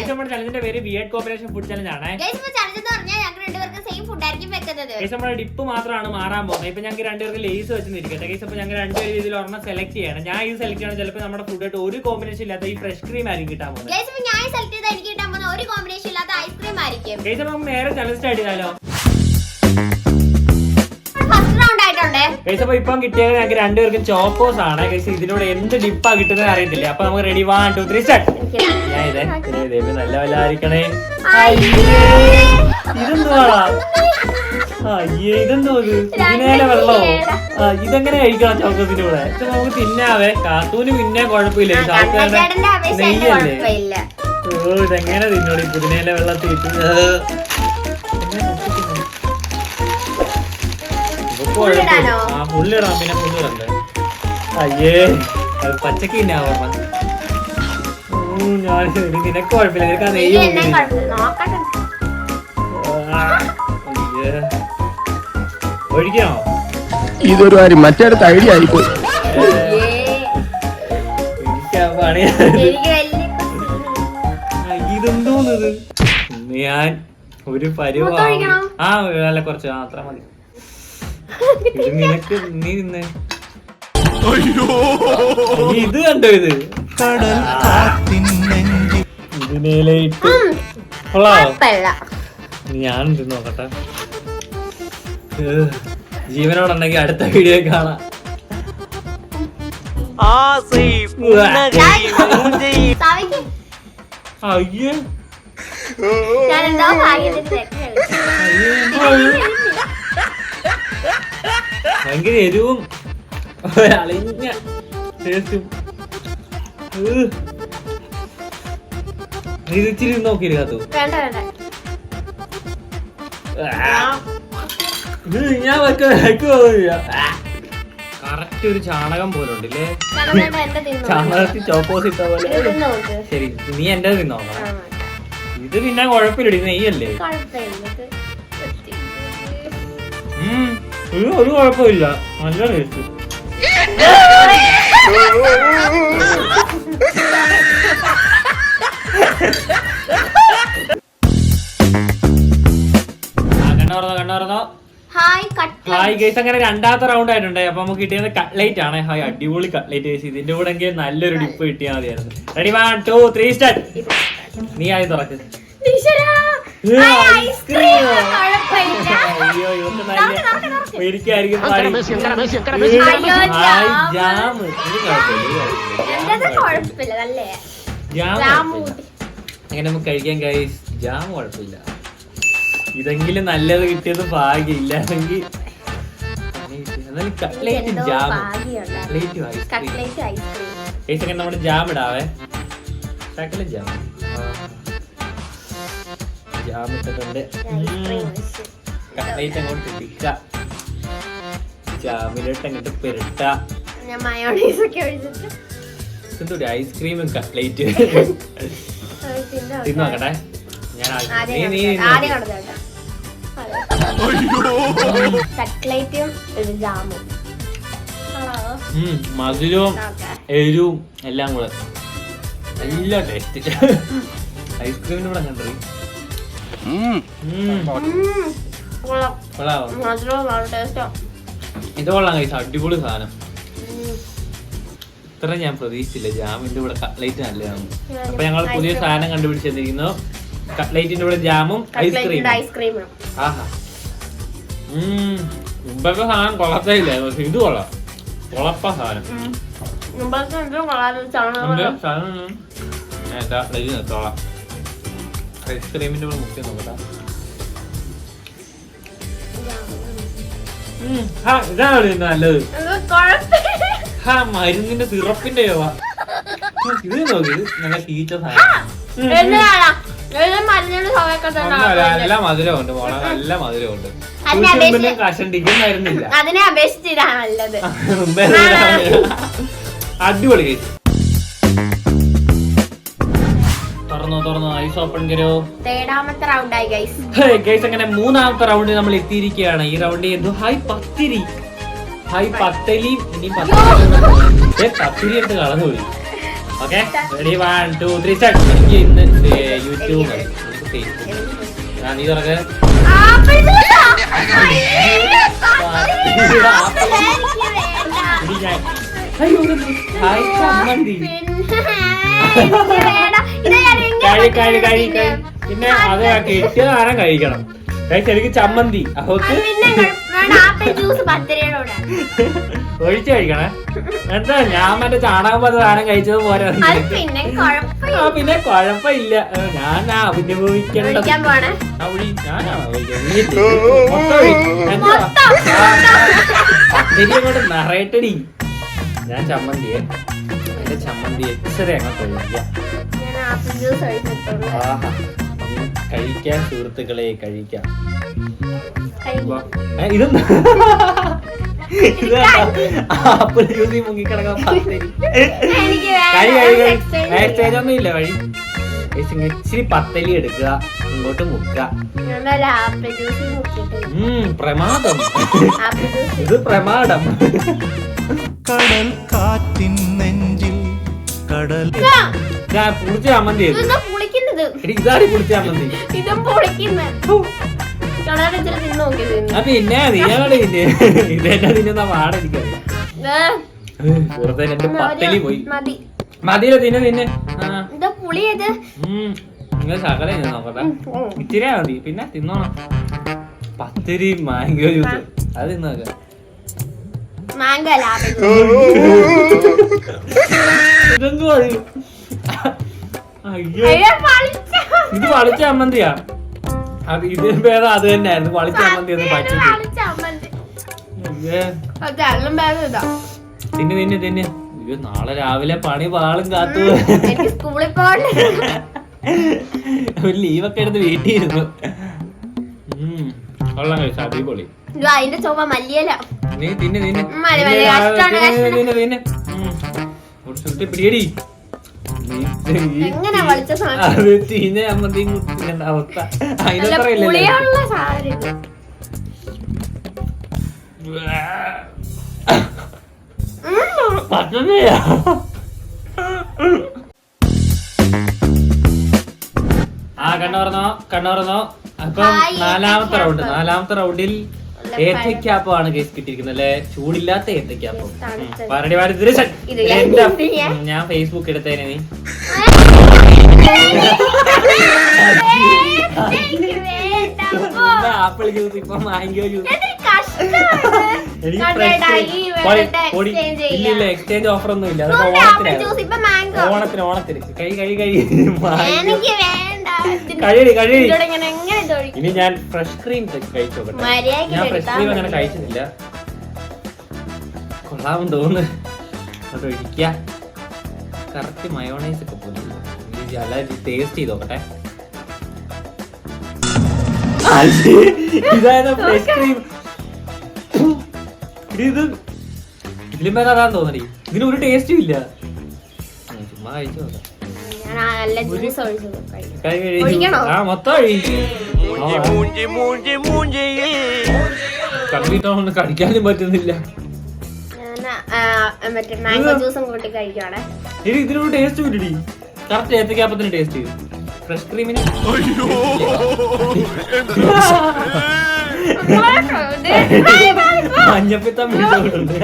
നമ്മുടെ ചലഞ്ചിന്റെ പേര് weird combination food challenge ആണ്. നമ്മുടെ ഡിപ്പ് മാത്രമാണ് മാറാൻ പോകുന്നത്. ഇപ്പൊ ഞങ്ങൾക്ക് രണ്ടുപേർക്ക് ലേസ് വെച്ചിരിക്കട്ടെ ഗൈസ്. അപ്പൊ ഞങ്ങൾ രണ്ടുപേരും ഇതിൽ ഒരെണ്ണം സെലക്ട് ചെയ്യണം. ഞാൻ ഇത് സെലക്ട് ചെയ്യണം. ചിലപ്പോൾ നമ്മുടെ ഫുഡായിട്ട് ഒരു കോമ്പിനേഷൻ ഇല്ലാത്ത ഈ ഫ്രഷ് ക്രീം ആയിരിക്കും കിട്ടാൻ പോകുന്നത്. ഗൈസ് നമുക്ക് നേരെ ചലഞ്ച് സ്റ്റാർട്ട് ചെയ്താലോ? ഗൈസ് അപ്പൊ ഇപ്പം കിട്ടിയത് ഞങ്ങൾക്ക് രണ്ടുപേർക്കും ചോക്കോസ് ആണ്. ഗൈസ് ഇതിലൂടെ എന്ത് ഡിപ്പാ കിട്ടുന്നത് അറിയത്തില്ല. അപ്പൊ നമുക്ക് റെഡി 1 2 3 സ്റ്റാർട്ട്. ഞാൻ ഇതേ നല്ല വല്ല ആയിരിക്കണേ. ഇതെന്തുവാടാ? ഇതെന്തോ ഇതിനേലെ വെള്ളമോ? ഇതെങ്ങനെ കഴിക്കണം ചോക്കോസിന്റെ കൂടെ? നമുക്ക് തിന്നാവേ. കാർട്ടൂന് പിന്നെ കുഴപ്പമില്ല. നെയ്യല്ലേ? ഓ ഇതെങ്ങനെ തിന്നോളി പുതിനേലെ വെള്ളത്തിൽ പുള്ളിടാം. പിന്നെ പുള്ളിടണ്ടേ? അയ്യേ പച്ചക്ക് തിന്നാവ. ഞാൻ നിനക്ക് കുഴപ്പമില്ല. നിനക്ക് ആ നെയ്യ് ഒഴിക്കണോ? ഇതൊരു കാര്യം മറ്റേടത്ത് ഐഡിയ ആയിപ്പോയി. ഇതെന്തോന്നത്? ഞാൻ ഒരു പരിവാണ്. അല്ല കുറച്ച് അത്ര മതി. നിനക്ക് നീ തിന്നേ. ഇത് കണ്ടോ? ഇത് ഇതിനേലിട്ട് ഞാൻ നോക്കട്ടെ. ജീവനോടുണ്ടെങ്കിൽ അടുത്ത വീഡിയോ കാണാം. അയ്യേ ഭയങ്കര എരിവും അളിഞ്ഞ ടേസ്റ്റും. ഇത് ഇച്ചിരി നോക്കിയിരിക്കാത്തു. ഞാൻ കറക്റ്റ് ഒരു ചാണകം പോലെ ഉണ്ടല്ലേ? ചാണകത്തിൽ ചോക്കോസ് ഇട്ട പോലെ. ശരി നീ എന്റെ തിന്നോക്കണം. ഇത് പിന്നെ കുഴപ്പമില്ല. നെയ്യല്ലേ? ഒരു കുഴപ്പമില്ല. നല്ല ടേസ്റ്റ്. ഹായ് ഗൈസ്, അങ്ങനെ രണ്ടാമത്തെ റൗണ്ട് ആയിട്ടുണ്ട്. അപ്പൊ നമുക്ക് കിട്ടിയത് കട്ട്ലേറ്റ് ആണ്. ഹായ് അടിപൊളി കട്ട്ലേറ്റ് ഗൈസ്. ഇതിന്റെ കൂടെ എങ്കിൽ നല്ലൊരു ഡിപ്പ് കിട്ടിയാൽ മതിയായിരുന്നു. Ready 1 2 3 start. നീ ആദ്യം തുറക്ക്. അങ്ങനെ നമുക്ക് കഴിക്കാൻ ഗൈസ്. ജാം കുഴപ്പമില്ല. ഇതെങ്കിലും നല്ലത് കിട്ടിയത് ഭാഗ്യമില്ല. കട്ട്ലേറ്റും ജാമും ഐസ്ക്രീം. നമ്മുടെ ജാം ഇടാവേ. ശകലം ജാം ഇട്ടിട്ടുണ്ട്. കട്ട്ലേറ്റ് അങ്ങോട്ട് ഇടിക്ക. ജാമിലോട്ട് അങ്ങോട്ട് പെരട്ട. എന്തോടെ ഐസ്ക്രീമും കട്ട്ലേറ്റ് തിന്നോക്കട്ടെ. മധുരവും എരിവും എല്ലാം കൂടെ നല്ല ടേസ്റ്റ്. ഐസ്ക്രീമിന്റെ കൂടെ കണ്ടത് ഇത് കൊള്ളാം കഴിച്ച അടിപൊളി സാധനം. ഇത്ര ഞാൻ പ്രതീക്ഷിച്ചില്ല. ജാമിന്റെ കൂടെ കട്ട്ലേറ്റ് നല്ലതാണ്. അപ്പൊ ഞങ്ങൾ പുതിയ സാധനം കണ്ടുപിടിച്ചിരിക്കുന്നു. കട്ട്ലേറ്റിന്റെ കൂടെ ജാമും ഐസ്ക്രീമും. ആഹാ മുമ്പത്തെ സാധനം കൊള്ളത്തില്ല. പക്ഷെ ഇത് കൊള്ളാം. കൊളപ്പ സാധനം. നിർത്തോളാം. ഐസ്ക്രീമിന്റെ കൂടെ മുഖ്യം നോക്കട്ടെ. ഇതാണ് നല്ലത്. മരുന്നിന്റെ സിറപ്പിന്റെ ഇത് നോക്കി. ഇത് നല്ല ടീച്ചർ സാധനം. നല്ല മധുരമുണ്ട് മോളെ. നല്ല മധുരമുണ്ട്. കഷണ്ടിക്കും മരുന്നില്ല. അതിനെ അപേക്ഷിച്ച് ഇതാണ് നല്ലത്. അടിപൊളി കേസ്. തുറന്നു ഐസ് ഓപ്പൺ കരോ. തേടാമത്തെ റൗണ്ടായി ഗൈസ്. അങ്ങനെ മൂന്നാമത്തെ റൗണ്ടിൽ നമ്മൾ എത്തിയിരിക്കുകയാണ്. ഈ റൗണ്ട് എന്തോ ഹായ് പത്തിരി. ഹായ് പത്തലി. ഇനി പത്തിരി എടുത്ത് കളഞ്ഞു പോയി. Okay ready 1 2 3 start. എനിക്ക് ഇന്ന് യൂട്യൂബ് നീ തുറക്ക്. പിന്നെ അത് കെട്ടിയ സാധനം കഴിക്കണം. ശരിക്കും ചമ്മന്തി അവക്ക് ഒഴിച്ച് കഴിക്കണേ. എന്താ ഞാൻ മറ്റേ ചാണകം പോലെ സാധനം കഴിച്ചത് പോരാ. പിന്നെ കൊഴപ്പില്ല. ഞാനാ അഭിനയിക്കേണ്ടത്. അങ്ങോട്ട് നിറയട്ടടി. ഞാൻ ചമ്മന്തിയെ എന്റെ ചമ്മന്തി എക്സ്റേ അങ്ങോട്ട് ഒഴിക്കാം. ആഹാ കഴിക്കാൻ സുഹൃത്തുക്കളെ കഴിക്കാം. ഇതെന്താ ആപ്പിൾ ജ്യൂസി മുങ്ങിക്കിടക്കാൻ ഒന്നും ഇല്ല വഴി. ഇച്ചിരി പത്തലി എടുക്കുക, ഇങ്ങോട്ട് മുക്കുക. പ്രമാദം, ഇത് പ്രമാദം. കടൽ കാറ്റിൻ നെഞ്ചിൽ കടൽ പുളിച്ച ചമ്മന്തി ഇതാടി പുളിച്ച ചമ്മന്തി. പിന്നെ നീയാണ് പിന്നെ ഇതെന്നെ തിന്നുന്ന പാടെനിക്കറിയാം. വെറുതെ എന്റെ പത്തലി പോയി. മതിയില്ല തിന്നെ തിന്നെ. നിങ്ങൾ ശകലം ഞാൻ നോക്കട്ടെ. ഇച്ചിരി മതി. പിന്നെ തിന്നോണം. പത്തിരി മാംഗോ ജ്യൂസ് അത് തിന്നോക്ക. ഇതെന്തു അയ്യോ ഇത് വളിച്ച ചമ്മന്തിയാ. അത് ഇതിന് ഭേദം അത് തന്നെയായിരുന്നു. വളിച്ച ചമ്മന്തി ഒന്നും പറ്റില്ല. തിന്നെ തിന്നെ തിന്നെ. അയ്യോ നാളെ രാവിലെ പണി പാളും കാത്തു. സ്കൂളിൽ പോകണ്ട. ഒരു ലീവൊക്കെ എടുത്ത് വീട്ടിൽ ഇരുന്നു. കൊള്ളാം കഴിച്ചു. അടിപൊളി. അതിന്റെ ചൊവ്വ മല്ലിയല. നീ തിന്നെ തിന്നെ തിന്നെ. പിടിയടി. അത് ചീഞ്ഞ ചമ്മന്തിയും കുത്തിക്കേണ്ട അവസ്ഥ. അതിനത്ര പറ്റുന്നയാ. കണ്ണോർന്നോ. അപ്പം നാലാമത്തെ റൗണ്ടിൽ ഏത്തയ്ക്കാപ്പമാണ് കേസ് കിട്ടിയിരിക്കുന്നത് അല്ലെ. ചൂടില്ലാത്ത ഏത്തയ്ക്കാപ്പം. ഞാൻ ഫേസ്ബുക്ക് എടുത്തേനെ. നീ ആപ്പിൾ ജ്യൂസ് ഇപ്പൊ മാംഗോ ജ്യൂസ്. ഇല്ല എക്സ്ചേഞ്ച് ഓഫർ ഒന്നും ഇല്ല. അതൊക്കെ ഓണത്തിന് കഴിയടി. ഇനി ഞാൻ ഫ്രഷ് ക്രീം കഴിച്ചോട്ടെ. ഞാൻ ഫ്രഷ് ക്രീം അങ്ങനെ കഴിച്ചിട്ടില്ല. കൊള്ളാമെന്ന് തോന്നുന്നു. അത് ഒഴിക്ക. കറക്റ്റ് മയോണൈസ് ഒക്കെ പോലും ടേസ്റ്റ് ചെയ്ത് നോക്കട്ടെ. ഇതായത് ഫ്രഷ് ക്രീം. ഇത് ഇതിലും പേര് അതാന്ന് തോന്നടി. ഇതിന് ഒരു ടേസ്റ്റും ഇല്ല. ചുമ്മാ കഴിച്ചു നോക്കാം. മൊത്തം കണ്ടിട്ടൊന്നും കഴിക്കാനും പറ്റുന്നില്ല. ഇതിനൊരു ടേസ്റ്റ് ഇല്ലടി. കറക്റ്റ് ഏത്തക്കാപ്പത്തിന് ടേസ്റ്റ്. ഫ്രഷ് ക്രീമിന് മഞ്ഞപ്പിത്തം പിടിച്ചോട്ടുണ്ട്.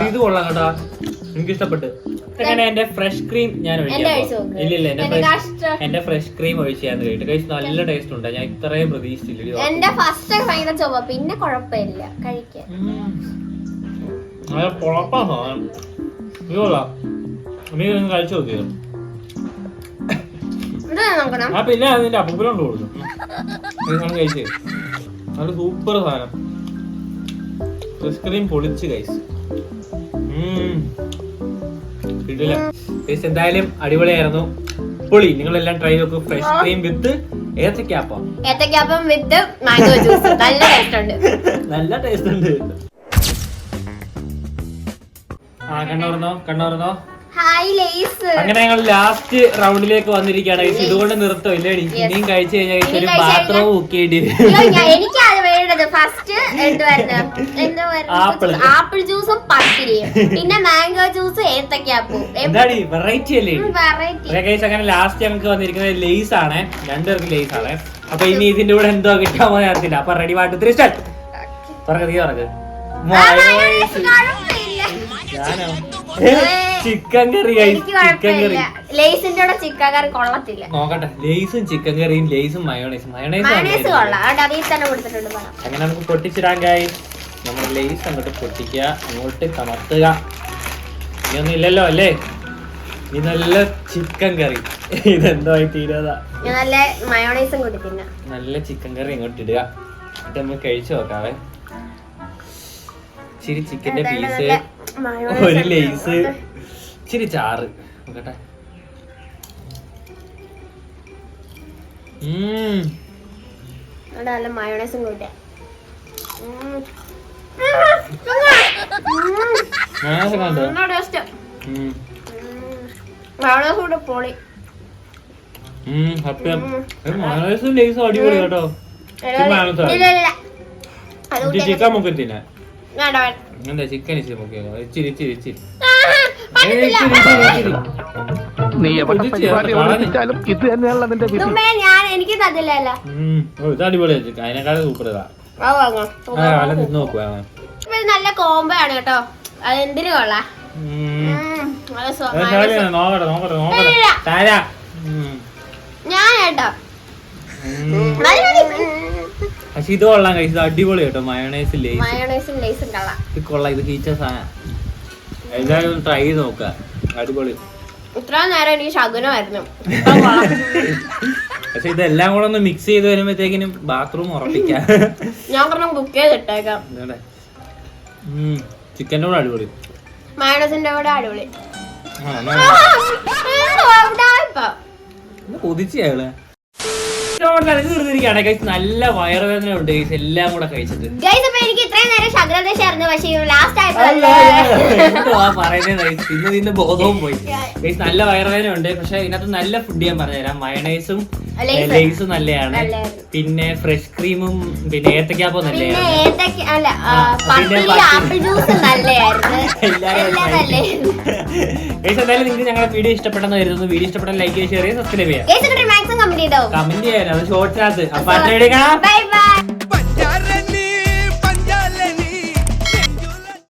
ഇത് കൊള്ളാം കേട്ടോ. എനിക്ക് ഇഷ്ടപ്പെട്ട്. അങ്ങനെ എന്റെ ഫ്രഷ് ക്രീം ഞാൻ ഇല്ല എന്റെ ഫ്രഷ് ക്രീം ഒഴിച്ച് ഞാൻ കഴിച്ചു. നല്ല ടേസ്റ്റ് ഉണ്ട്. ഞാൻ ഇത്രയും പ്രതീക്ഷിച്ചില്ല. എന്റെ ഫസ്റ്റ് ഭയങ്കര ചൊവ്വ, പിന്നെ കുഴപ്പമില്ല കഴിക്കാൻ. പൊളപ്പാ ഇത് കൊള്ളാം. നീ കഴിച്ചു നോക്കിയത്. പിന്നെ അതിന്റെ അപ്പൂപ്പനുണ്ട് കൊടുക്കും. കഴിച്ചേ നല്ല സൂപ്പർ സാധനം. ഫ്രഷ് ക്രീം പൊളിച്ച് കഴിച്ചു. കിട്ടില്ല. എന്തായാലും അടിപൊളിയായിരുന്നു. പൊളി. നിങ്ങളെല്ലാം ട്രൈ നോക്കും. ഫ്രഷ് ക്രീം വിത്ത് ഏത്തക്കാപ്പം വിത്ത് മാംഗോ ജ്യൂസ്. നല്ല ടേസ്റ്റ് ഉണ്ട്. നല്ല ടേസ്റ്റ് ഉണ്ട്. കണ്ണോർന്നോ. അങ്ങനെ ഞങ്ങൾ ലാസ്റ്റ് റൗണ്ടിലേക്ക് വന്നിരിക്കുകയാണ്. ഇതുകൊണ്ട് നിർത്തോ ഇല്ലേടി. ഇനിയും കഴിച്ചു കഴിഞ്ഞാൽ ഒരു ബാത്റൂം ബുക്ക് ചെയ്യേണ്ടി വരും. എനിക്കത് വേണ്ടത്. ഫസ്റ്റ് ആപ്പിൾ ജ്യൂസും പത്തിരിയും പിന്നെ മാംഗോ ജ്യൂസ് ഏത്തക്കാപ്പും എന്താടി വെറൈറ്റി അല്ലേ? വെറൈറ്റി. അങ്ങനെ ലാസ്റ്റ് ഞങ്ങൾക്ക് വന്നിരിക്കുന്നത് ലേസ് ആണ്, രണ്ടുപേർക്ക് ലേസ് ആണ്. അപ്പൊ ഇനി ഇതിന്റെ കൂടെ എന്തോ കിട്ടാമോ അറിയത്തില്ല. അപ്പൊ റെഡി വാട്ട് 3 സ്റ്റാർട്ട്. നീ പറഞ്ഞത് ഞാനോ ചിക്കൻ കറി. ചിക്കൻ കറി ലേസിന്റെ കൂടെ ചിക്കൻ കറി കൊള്ളത്തില്ല. നോക്കട്ടെ, ലേസും ചിക്കൻ കറിയും ലേസും മയോണൈസും. മയോണൈസ് കൊള്ളാം, അതിൽ തന്നെ കൊടുത്തിട്ടുണ്ട്. അങ്ങനെ നമുക്ക് പൊട്ടിച്ചിടാൻ കായ്. നമ്മൾ ലേസ് അങ്ങോട്ട് പൊട്ടിക്കുക, അങ്ങോട്ട് കമർത്തുക. ഇനിയൊന്നും ഇല്ലല്ലോ അല്ലേ? ഈ നല്ല ചിക്കൻ കറി. ഇതെന്തോ ആയി തീരാതാ. നല്ല മയോണൈസും കൂടി തിന്നാം. നല്ല ചിക്കൻ കറി ഇങ്ങോട്ട് ഇടുക. എന്നിട്ട് നമ്മൾ കഴിച്ചു നോക്കാവേ. ഇച്ചിരി ചിക്കന്റെ പീസ്, ഒരു ലേസ്, ഇച്ചിരി ചാറ് നോക്കട്ടെ. നല്ല മയോണൈസും കൂട്ടി. പൊളി. മയോണൈസും ലേസും അടിപൊളി കേട്ടോ. ചിക്കൻ മുക്കി തിന്നെ. എന്താ ചിക്കൻ ഇച്ചിരി മുക്കിയോ? ഇച്ചിരി ഇച്ചിരി ഇച്ചിരി നീ എവിടെ പരിപാടി അവതരിപ്പിച്ചാലും ഇത് തന്നെയാണല്ലോ നിന്റെ വിധി. എനിക്ക് തന്നില്ലല്ലോ. ഇത് അടിപൊളിയാ ചിക്കൻ, അതിനെക്കാളും സൂപ്പർ ഇതാ. തിന്ന് നോക്കുക. നല്ല കോംബോ ആണ് കേട്ടോ. അത് എന്തിനു കൊള്ളാം. നോക്കട്ടെ നോക്കട്ടെ നോക്കട്ടെ. ഞാൻ കേട്ടോ പക്ഷെ ഇത് കൊള്ളാൻ കഴിച്ചത് അടിപൊളി കേട്ടോ. മയോണൈസ് ലേസും കൊള്ളാം. ഇത് കൊള്ളാം. ഇത് ഫീച്ചർ സാധനം. എല്ലാവരും ട്രൈ ചെയ്ത് നോക്കുക, അടിപൊളി. ഇത്ര നേരം എനിക്ക് ശകുനമായിരുന്നു. പക്ഷെ ഇതെല്ലാം കൂടെ ഒന്ന് മിക്സ് ചെയ്ത് വരുമ്പോഴത്തേക്കിനും ബാത്റൂം ഉറപ്പിക്കാം. ഞാൻ പറഞ്ഞ കുക്ക് ചെയ്തിട്ടേക്കാം. ചിക്കൻ്റെ കൂടെ അടിപൊളി, മയോണൈസിന്റെ കൂടെ അടിപൊളി. കൊതിച്ചയാള് നല്ല വയറുവേദന ഉണ്ട് എല്ലാം കൂടെ കഴിച്ചിട്ട്. എനിക്ക് ഇത്രയും നേരം ശകുനദേശായിരുന്നു, പക്ഷേ ലാസ്റ്റ് പറയുന്നത് തിന്ന് ബോധവും പോയി. നല്ല വയറുവേദന ഉണ്ട്. പക്ഷെ ഇതിനകത്ത് നല്ല ഫുഡ് ഞാൻ പറഞ്ഞുതരാം. മയണൈസും ലേസും നല്ലതാണ്. പിന്നെ ഫ്രഷ് ക്രീമും പിന്നെ ഏത്തക്കാപ്പോ നല്ലതാണ്. എന്തായാലും നിങ്ങൾക്ക് ഞങ്ങളുടെ വീഡിയോ ഇഷ്ടപ്പെട്ടെന്ന് കരുതുന്നു. വീഡിയോ ഇഷ്ടപ്പെട്ട ലൈക്ക് ചെയ്യുക, ഷെയർ ചെയ്യുക, സബ്സ്ക്രൈബ് ചെയ്യുക, കമന്റ് ചെയ്യാൻ. അത് ഷോർട്സിനകത്ത്. അപ്പൊ ബൈ ബൈ.